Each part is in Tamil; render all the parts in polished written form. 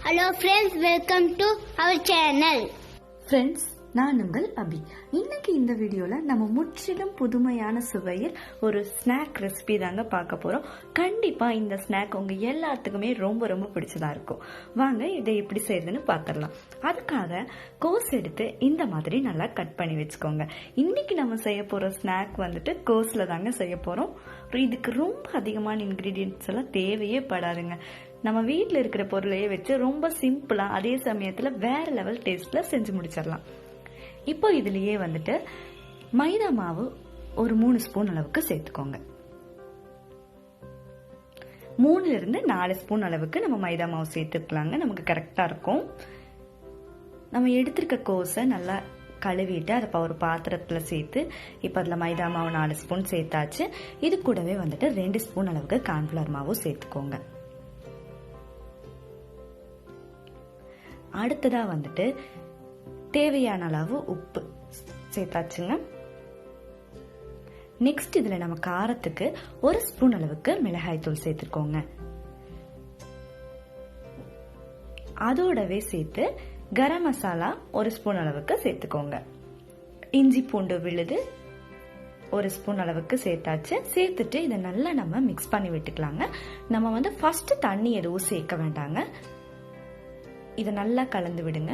Hello friends, welcome to our channel. Friends, நான் உங்கள் அபி. இன்னைக்கு இந்த வீடியோல நம்ம முற்றிலும் புதுமையான சுவையில் ஒரு ஸ்நாக் ரெசிபி தாங்க பார்க்க போறோம். கண்டிப்பா இந்த ஸ்நாக் உங்க எல்லாத்துக்குமே ரொம்ப ரொம்ப பிடிச்சதா இருக்கும். வாங்க இதை எப்படி செய்யறதுன்னு பார்த்துடலாம். அதுக்காக கோஸ் எடுத்து இந்த மாதிரி நல்லா கட் பண்ணி வச்சுக்கோங்க. இன்னைக்கு நம்ம செய்ய போற ஸ்நாக் வந்துட்டு கோஸ்ல தாங்க செய்ய போறோம். இதுக்கு ரொம்ப அதிகமான இன்கிரீடியன்ட்ஸ் எல்லாம் தேவையே படாதுங்க. நம்ம வீட்டில் இருக்கிற பொருளையே வச்சு ரொம்ப சிம்பிளா அதே சமயத்துல வேற லெவல் டேஸ்ட்ல செஞ்சு முடிச்சிடலாம். இப்போ இதுலயே வந்துட்டு மைதா மாவு ஒரு 3 ஸ்பூன் அளவுக்கு சேர்த்துக்கோங்க. 3 இருந்து 4 ஸ்பூன் அளவுக்கு நம்ம மைதா மாவு சேர்த்துக்கலாங்க. நமக்கு கரெக்டா இருக்கும். நம்ம எடுத்திருக்க கோஸை நல்லா கழுவிட்டு அதை ஒரு பாத்திரத்துல சேர்த்து இப்ப அதுல மைதா மாவு 4 ஸ்பூன் சேர்த்தாச்சு. இது கூடவே வந்துட்டு 2 ஸ்பூன் அளவுக்கு கார்ன்ஃபிளவர் மாவு சேர்த்துக்கோங்க. அடுத்ததா வந்துட்டு தேவையான அளவு உப்பு சேர்த்தாச்சுங்க. நெக்ஸ்ட் இதுல நம்ம காரத்துக்கு 1 ஸ்பூன் அளவுக்கு மிளகாய் தூள் சேர்த்துக்கோங்க. அதோடவே சேர்த்து கரம் மசாலா 1 ஸ்பூன் அளவுக்கு சேர்த்துக்கோங்க. இஞ்சி பூண்டு விழுது 1 ஸ்பூன் அளவுக்கு சேர்த்தாச்சு. சேர்த்துட்டு இதை நல்லா நம்ம மிக்ஸ் பண்ணி விட்டுக்கலாங்க. நம்ம வந்து ஃபர்ஸ்ட் தண்ணி எதுவும் சேர்க்க வேண்டாங்க. இதை நல்லா கலந்து விடுங்க.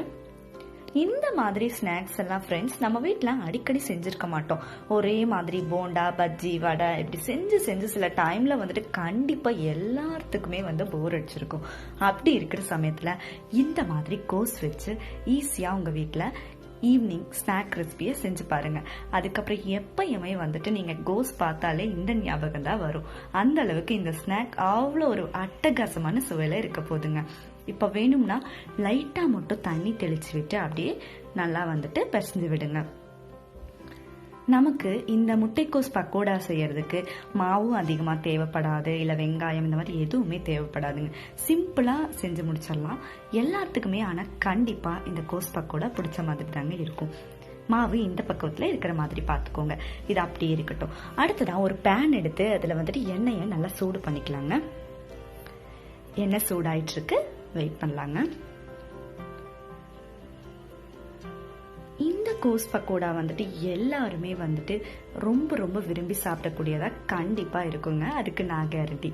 இந்த மாதிரி ஸ்நாக்ஸ் எல்லாம் ஃப்ரெண்ட்ஸ் நம்ம வீட்டுல அடிக்கடி செஞ்சிருக்க மாட்டோம். ஒரே மாதிரி போண்டா பஜ்ஜி வடை இப்படி செஞ்சு சில டைம்ல வந்துட்டு கண்டிப்பா எல்லாத்துக்குமே வந்து போர் அடிச்சிருக்கும். அப்படி இருக்கிற சமயத்துல இந்த மாதிரி கோஸ் வச்சு ஈஸியா உங்க வீட்டுல ஈவினிங் ஸ்நாக் ரெசிபியை செஞ்சு பாருங்க. அதுக்கப்புறம் எப்பயுமே வந்துட்டு நீங்க கோஸ் பார்த்தாலே இந்த ஞாபகம் தான் வரும். அந்த அளவுக்கு இந்த ஸ்நாக் அவ்வளோ ஒரு அட்டகாசமான சுவையில இருக்க போதுங்க. இப்ப வேணும்னா லைட்டா மட்டும் தண்ணி தெளிச்சு விட்டு அப்படியே நல்லா வந்துட்டு பிசைஞ்சு விடுங்க. நமக்கு இந்த முட்டைக்கோஸ் பக்கோடா செய்யறதுக்கு மாவும் அதிகமா தேவைப்படாது, இல்ல வெங்காயம் இந்த மாதிரி எதுவுமே தேவைப்படாதுங்க. சிம்பிளா செஞ்சு முடிச்சிடலாம் எல்லாத்துக்குமே. ஆனா கண்டிப்பா இந்த கோஸ் பக்கோடா பிடிச்ச மாதிரி தாங்க இருக்கும். மாவு இந்த பக்கத்துல இருக்கிற மாதிரி பாத்துக்கோங்க. இது அப்படியே இருக்கட்டும். அடுத்ததான் ஒரு பேன் எடுத்து அதுல வந்துட்டு எண்ணெயை நல்லா சூடு பண்ணிக்கலாங்க. எண்ணெய் சூடாயிட்டு இருக்கு, வெயிட் பண்ணலாங்க. இந்த கோஸ் பக்கோடா வந்துட்டு எல்லாருமே வந்துட்டு ரொம்ப ரொம்ப விரும்பி சாப்பிடக்கூடியதா கண்டிப்பா இருக்குங்க. அதுக்கு நான் கேரண்டி.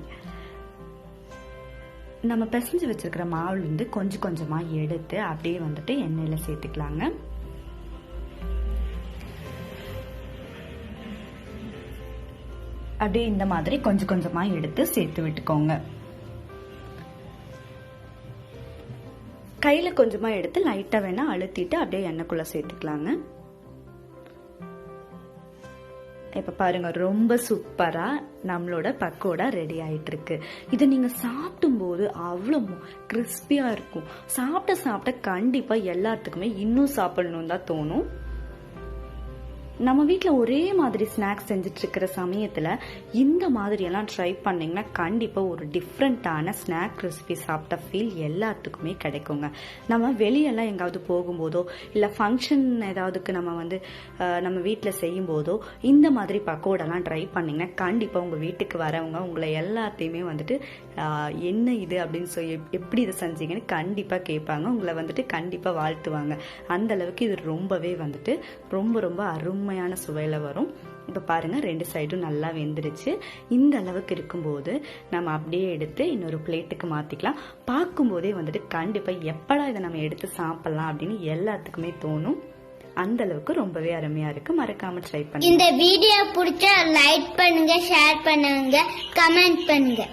நம்ம பிசைஞ்சு வச்சிருக்கிற மாவுல இருந்து கொஞ்சம் கொஞ்சமா எடுத்து அப்படியே வந்துட்டு எண்ணெயில சேர்த்துக்கலாங்க. அப்படியே இந்த மாதிரி கொஞ்சம் கொஞ்சமா எடுத்து சேர்த்து விட்டுக்கோங்க. கையில கொஞ்சமா எடுத்து லைட்டா வேணா அழுத்திட்டு அப்படியே எண்ணெய்க்குள்ள சேர்த்துக்கலாங்க. இப்ப பாருங்க, ரொம்ப சூப்பரா நம்மளோட பக்கோடா ரெடி ஆயிட்டு இருக்கு. இதை நீங்க சாப்பிடும் போது அவ்வளவு கிறிஸ்பியா இருக்கும். சாப்பிட்ட கண்டிப்பா எல்லாத்துக்குமே இன்னும் சாப்பிடணும் தான் தோணும். நம்ம வீட்டுல ஒரே மாதிரி ஸ்நாக்ஸ் செஞ்சுட்டு இருக்கிற சமயத்துல இந்த மாதிரி எல்லாம் ட்ரை பண்ணீங்கன்னா கண்டிப்பா ஒரு டிஃப்ரெண்டான ஸ்நாக் ரெசிபி சாப்பிட்ட ஃபீல் எல்லாத்துக்குமே கிடைக்குங்க. நம்ம வெளியெல்லாம் எங்காவது போகும்போதோ இல்ல ஃபங்க்ஷன் ஏதாவதுக்கு நம்ம வந்து நம்ம வீட்டுல செய்யும் போதோ இந்த மாதிரி பக்கோடெல்லாம் ட்ரை பண்ணீங்கன்னா கண்டிப்பா உங்க வீட்டுக்கு வரவங்க உங்களை எல்லாத்தையுமே வந்துட்டு என்ன இது அப்படின்னு சொல்லி எப்படி இதை செஞ்சீங்கன்னு கண்டிப்பா கேட்பாங்க. உங்களை வந்துட்டு கண்டிப்பா வாழ்த்துவாங்க. அந்த அளவுக்கு இது ரொம்பவே வந்துட்டு ரொம்ப ரொம்ப அருமையான சுவையில வரும். இப்ப பாருங்க, 2 சைடும் நல்லா வெந்துருச்சு. இந்த அளவுக்கு இருக்கும்போது நம்ம அப்படியே எடுத்து இன்னொரு பிளேட்டுக்கு மாத்திக்கலாம். பார்க்கும் போதே வந்துட்டு கண்டிப்பா எப்படா இதை நம்ம எடுத்து சாப்பிடலாம் அப்படின்னு எல்லாத்துக்குமே தோணும். அந்த அளவுக்கு ரொம்பவே அருமையா இருக்கு. மறக்காம ட்ரை பண்ணுங்க. இந்த வீடியோ பிடிச்சா லைக் பண்ணுங்க, ஷேர் பண்ணுங்க, கமெண்ட் பண்ணுங்க.